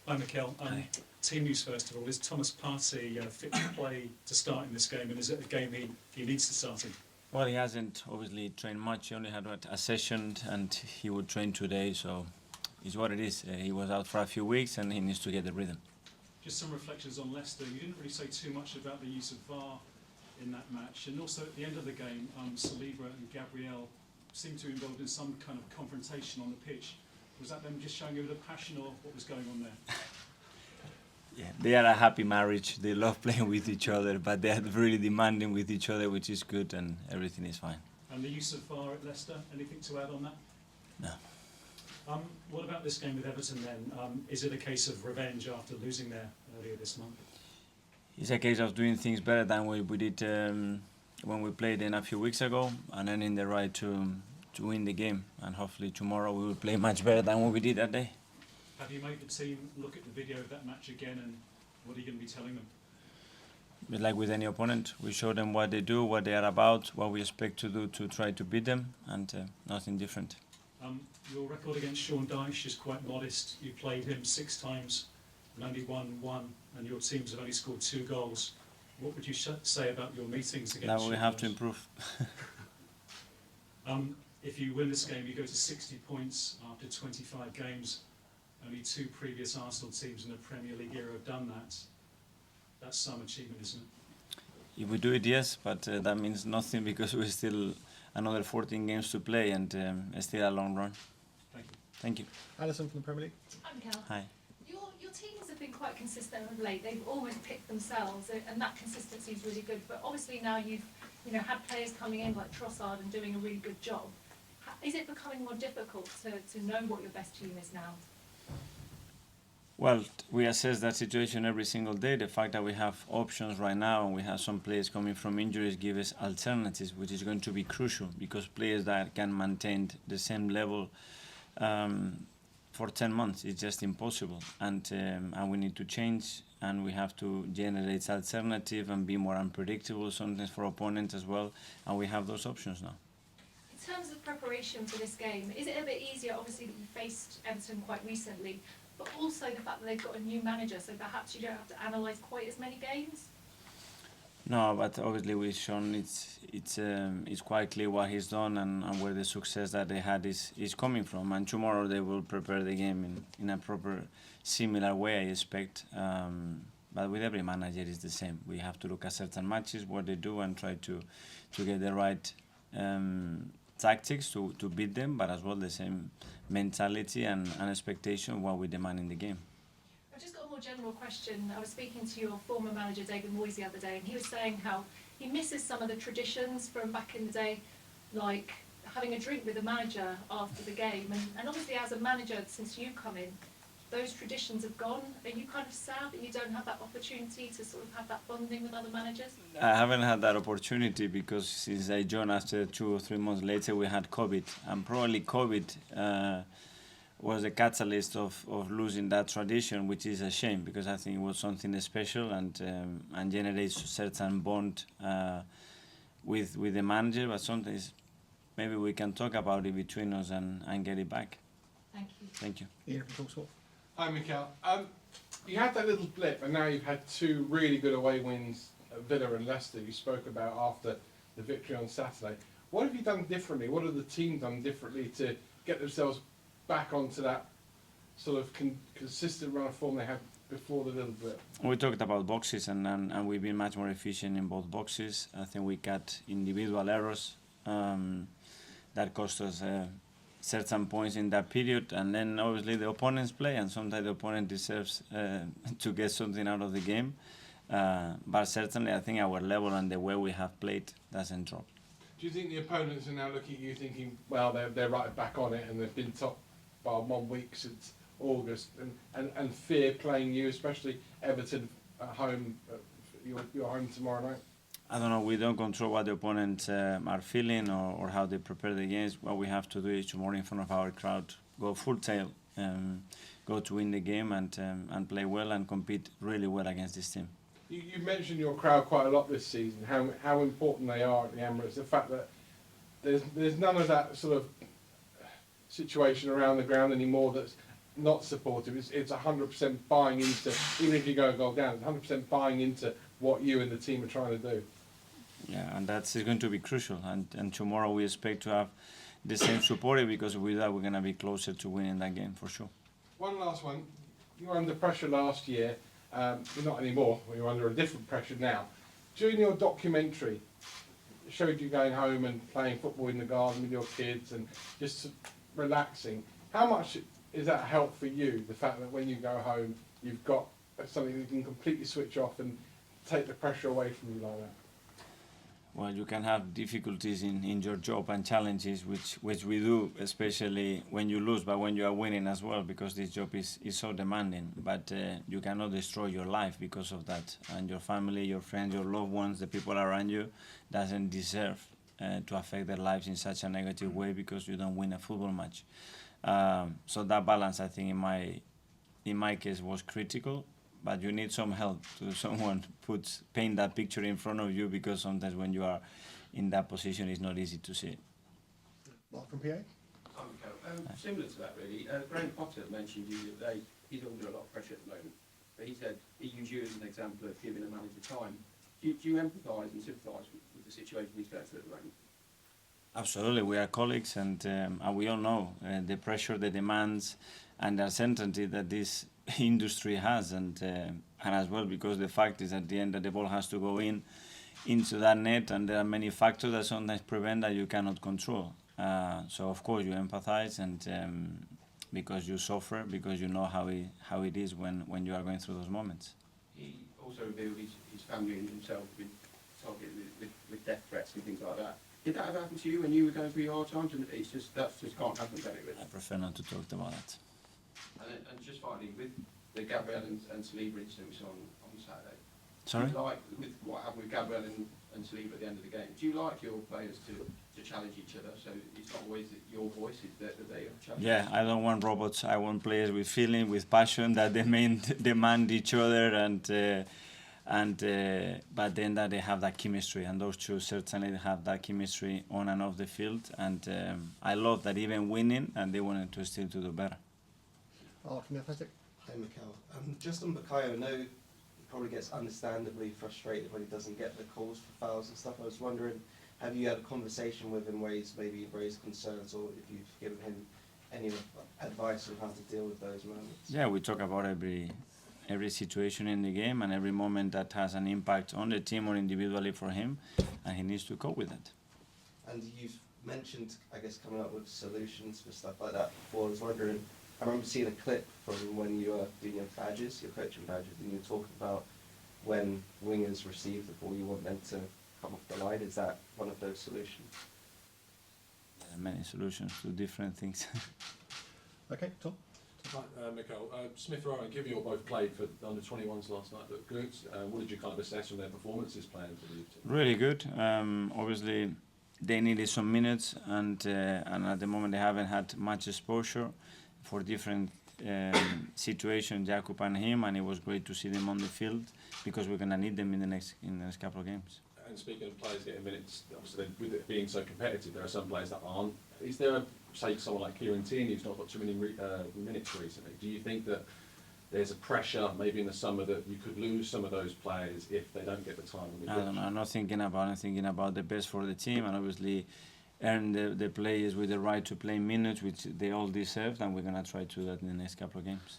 Hi, Mikel. Hi. Team news first of all. Is Thomas Partey fit to play to start in this game, and is it a game he needs to start in? Well, he hasn't obviously trained much. He only had a session, and he would train today, so it's what it is. He was out for a few weeks, and he needs to get the rhythm. Just some reflections on Leicester. You didn't really say too much about the use of VAR in that match, and also at the end of the game, Saliba and Gabriel seemed to be involved in some kind of confrontation on the pitch. Was that them just showing a bit of passion, or what was going on there? Yeah, they are a happy marriage. They love playing with each other, but they are really demanding with each other, which is good, and everything is fine. And the use of VAR at Leicester, anything to add on that? No. What about this game with Everton then? Is it a case of revenge after losing there earlier this month? It's a case of doing things better than we did when we played in a few weeks ago, and earning the right to win the game. And hopefully tomorrow we will play much better than what we did that day. Have you made the team look at the video of that match again, and what are you going to be telling them? But like with any opponent, we show them what they do, what they are about, what we expect to do to try to beat them, and nothing different. Your record against Sean Dyche is quite modest. You played him 6 times and only won 1, and your teams have only scored 2 goals. What would you say about your meetings against Now Sean we have Dyche? to improve. If you win this game, you go to 60 points after 25 games. Only 2 previous Arsenal teams in the Premier League era have done that. That's some achievement, isn't it? If we do it, yes, but that means nothing because we still another 14 games to play, and it's still a long run. Thank you. Thank you. Alison from the Premier League. Hi, Mikel. Hi. Your teams have been quite consistent of late. They've almost picked themselves, and that consistency is really good. But obviously now you've had players coming in like Trossard and doing a really good job. Is it becoming more difficult to know what your best team is now? Well, we assess that situation every single day. The fact that we have options right now and we have some players coming from injuries give us alternatives, which is going to be crucial because players that can maintain the same level for 10 months is just impossible. And we need to change, and we have to generate alternative and be more unpredictable sometimes for opponents as well. And we have those options now. In terms of preparation for this game, is it a bit easier? Obviously, that you faced Everton quite recently, but also the fact that they've got a new manager, so perhaps you don't have to analyse quite as many games? No, but obviously with Sean, it's quite clear what he's done and where the success that they had is coming from. And tomorrow they will prepare the game in a proper, similar way, I expect. But with every manager, it's the same. We have to look at certain matches, what they do, and try to get the right tactics to beat them, but as well the same mentality and expectation of what we demand in the game. I've just got a more general question. I was speaking to your former manager, David Moyes, the other day, and he was saying how he misses some of the traditions from back in the day, like having a drink with the manager after the game. And obviously as a manager, since you come in, those traditions have gone. Are you kind of sad that you don't have that opportunity to sort of have that bonding with other managers? I haven't had that opportunity because since I joined after 2 or 3 months later, we had COVID. And probably COVID was a catalyst of losing that tradition, which is a shame because I think it was something special and generates a certain bond with the manager. But sometimes maybe we can talk about it between us and get it back. Thank you. Thank you. Erik from talkSPORT. Hi, Mikel. You had that little blip, and now you've had 2 really good away wins at Villa and Leicester. You spoke about after the victory on Saturday. What have you done differently? What have the team done differently to get themselves back onto that sort of consistent run of form they had before the little blip? We talked about boxes, and we've been much more efficient in both boxes. I think we got individual errors that cost us certain points in that period, and then obviously the opponents play, and sometimes the opponent deserves to get something out of the game. But certainly I think our level and the way we have played doesn't drop. Do you think the opponents are now looking at you thinking, well, they're right back on it and they've been top by 1 week since August, and fear playing you, especially Everton at home, your home tomorrow night? I don't know, we don't control what the opponents are feeling or how they prepare the games. What we have to do is tomorrow in front of our crowd, go full tail, go to win the game and play well and compete really well against this team. You mentioned your crowd quite a lot this season, how important they are at the Emirates, the fact that there's none of that sort of situation around the ground anymore that's not supportive. It's 100% buying into, even if you go a goal down, it's 100% buying into what you and the team are trying to do. Yeah, and that's going to be crucial. And tomorrow we expect to have the same support, because with that we're going to be closer to winning that game for sure. One last one. You were under pressure last year. You're not anymore. You're under a different pressure now. During your documentary, it showed you going home and playing football in the garden with your kids and just relaxing. How much is that help for you, the fact that when you go home, you've got something that you can completely switch off and take the pressure away from you like that? Well, you can have difficulties in your job and challenges, which we do, especially when you lose, but when you are winning as well, because this job is so demanding. But you cannot destroy your life because of that. And your family, your friends, your loved ones, the people around you, doesn't deserve to affect their lives in such a negative way because you don't win a football match. So that balance, I think, in my case, was critical. But you need some help to someone paint that picture in front of you, because sometimes when you are in that position, it's not easy to see. Mark from PA. Hi, Mikel. Similar to that, really. Graeme Potter mentioned you the other day. He's under a lot of pressure at the moment, but he said he used you as an example of giving a manager time. Do you empathise and sympathise with the situation he's going through at the moment? Absolutely, we are colleagues, and we all know the pressure, the demands, and the uncertainty that this industry has, and as well, because the fact is at the end that the ball has to go into that net, and there are many factors that sometimes prevent that you cannot control. So of course you empathize, and because you suffer, because you know how it is when you are going through those moments. He also revealed his family and himself have been targeted with death threats and things like that. Did that ever happen to you when you were going through your hard times? And that just can't happen, can it? Really? I prefer not to talk about that. And just finally, with the Gabriel and Saliba incident we saw on Saturday. Sorry? Do you like, with what happened with Gabriel and Saliba at the end of the game, do you like your players to challenge each other, so it's not always your voice, it's that they are challenging? Yeah, I don't want robots. I want players with feeling, with passion, that they demand each other, but then that they have that chemistry, and those two certainly have that chemistry on and off the field, and I love that even winning, and they wanted to still to do better. Mark from the Athletic. Hey, Mikel. Just on Bukayo, I know he probably gets understandably frustrated when he doesn't get the calls for fouls and stuff. I was wondering, have you had a conversation with him where he's maybe raised concerns, or if you've given him any advice on how to deal with those moments? Yeah, we talk about every situation in the game and every moment that has an impact on the team or individually for him, and he needs to cope with it. And you've mentioned, I guess, coming up with solutions for stuff like that before. I was wondering, I remember seeing a clip from when you were doing your badges, your coaching badges, and you were talking about when wingers receive the ball, you want them to come off the line. Is that one of those solutions? There are many solutions to different things. Okay, Tom. Hi, Mikel. Smith Rowe and Kivior both played for under 21s last night. Looked good. What did you kind of assess from their performances playing for the team? Really good. Obviously, they needed some minutes, and at the moment they haven't had much exposure for different situations, Jakub and him, and it was great to see them on the field, because we're going to need them in the next couple of games. And speaking of players getting minutes, obviously with it being so competitive, there are some players that aren't. Is there, say, someone like Kieran Tierney who's not got too many minutes recently? Do you think that there's a pressure maybe in the summer that you could lose some of those players if they don't get the time? I don't know. I'm not thinking about it. I'm thinking about the best for the team, and obviously earn the players with the right to play minutes, which they all deserve, and we're going to try to do that in the next couple of games.